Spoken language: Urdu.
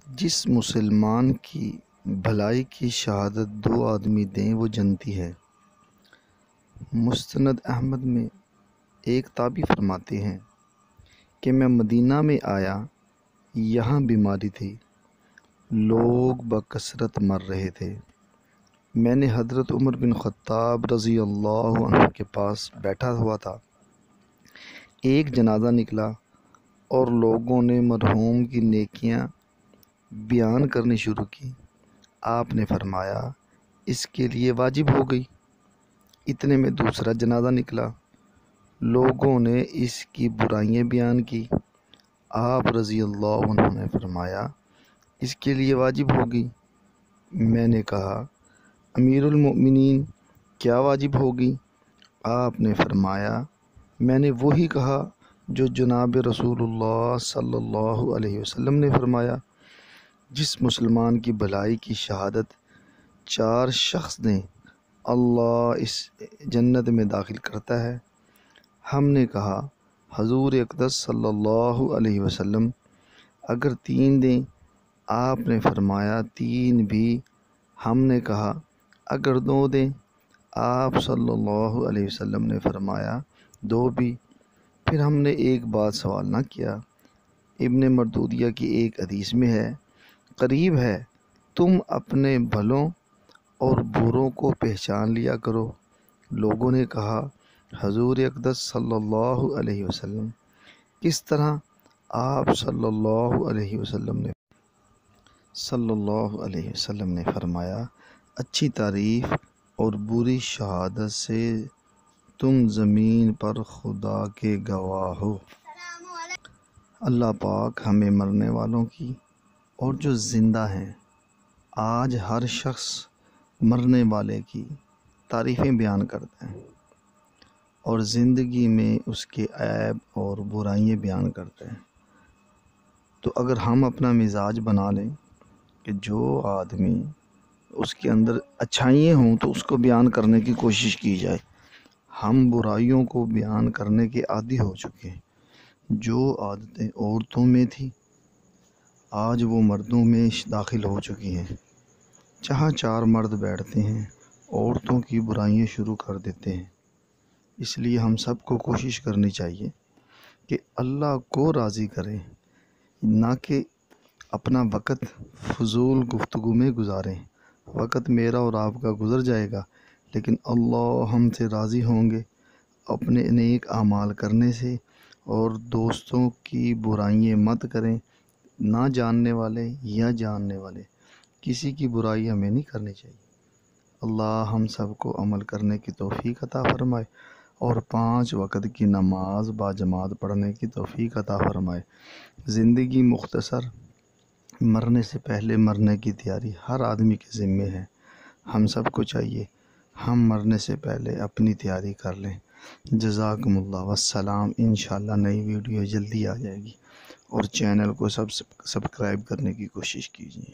جس مسلمان کی بھلائی کی شہادت دو آدمی دیں وہ جنتی ہے۔ مسند احمد میں ایک تابعی فرماتے ہیں کہ میں مدینہ میں آیا، یہاں بیماری تھی، لوگ بکثرت مر رہے تھے۔ میں نے حضرت عمر بن خطاب رضی اللہ عنہ کے پاس بیٹھا ہوا تھا۔ ایک جنازہ نکلا اور لوگوں نے مرحوم کی نیکیاں بیان کرنی شروع کی۔ آپ نے فرمایا اس کے لیے واجب ہو گئی۔ اتنے میں دوسرا جنازہ نکلا، لوگوں نے اس کی برائیاں بیان کی۔ آپ رضی اللہ عنہ نے فرمایا اس کے لیے واجب ہوگی۔ میں نے کہا امیر المؤمنین کیا واجب ہوگی؟ آپ نے فرمایا میں نے وہی کہا جو جناب رسول اللہ صلی اللہ علیہ وسلم نے فرمایا، جس مسلمان کی بھلائی کی شہادت 4 شخص دیں اللہ اس جنت میں داخل کرتا ہے۔ ہم نے کہا حضور اقدس صلی اللہ علیہ وسلم اگر 3 دیں؟ آپ نے فرمایا 3 بھی۔ ہم نے کہا اگر 2 دیں؟ آپ صلی اللہ علیہ وسلم نے فرمایا 2 بھی۔ پھر ہم نے ایک بات سوال نہ کیا۔ ابن مردودیہ کی ایک حدیث میں ہے، قریب ہے تم اپنے بھلوں اور بروں کو پہچان لیا کرو۔ لوگوں نے کہا حضور اقدس صلی اللہ علیہ وسلم کس طرح؟ آپ صلی اللہ علیہ وسلم نے فرمایا اچھی تعریف اور بری شہادت سے تم زمین پر خدا کے گواہ ہو۔ اللہ پاک ہمیں مرنے والوں کی اور جو زندہ ہیں، آج ہر شخص مرنے والے کی تعریفیں بیان کرتا ہے اور زندگی میں اس کے عیب اور برائیاں بیان کرتا ہے۔ تو اگر ہم اپنا مزاج بنا لیں کہ جو آدمی اس کے اندر اچھائیاں ہوں تو اس کو بیان کرنے کی کوشش کی جائے۔ ہم برائیوں کو بیان کرنے کے عادی ہو چکے ہیں۔ جو عادتیں عورتوں میں تھی آج وہ مردوں میں داخل ہو چکی ہیں۔ جہاں 4 مرد بیٹھتے ہیں عورتوں کی برائیاں شروع کر دیتے ہیں۔ اس لیے ہم سب کو کوشش کرنی چاہیے کہ اللہ کو راضی کریں، نہ کہ اپنا وقت فضول گفتگو میں گزاریں۔ وقت میرا اور آپ کا گزر جائے گا، لیکن اللہ ہم سے راضی ہوں گے اپنے نیک اعمال کرنے سے۔ اور دوستوں کی برائیاں مت کریں، نہ جاننے والے یا جاننے والے، کسی کی برائی ہمیں نہیں کرنی چاہیے۔ اللہ ہم سب کو عمل کرنے کی توفیق عطا فرمائے اور 5 وقت کی نماز باجماعت پڑھنے کی توفیق عطا فرمائے۔ زندگی مختصر، مرنے سے پہلے مرنے کی تیاری ہر آدمی کے ذمے ہے۔ ہم سب کو چاہیے ہم مرنے سے پہلے اپنی تیاری کر لیں۔ جزاکم اللہ والسلام۔ انشاءاللہ نئی ویڈیو جلدی آ جائے گی اور چینل کو سبسکرائب کرنے کی کوشش کیجیے۔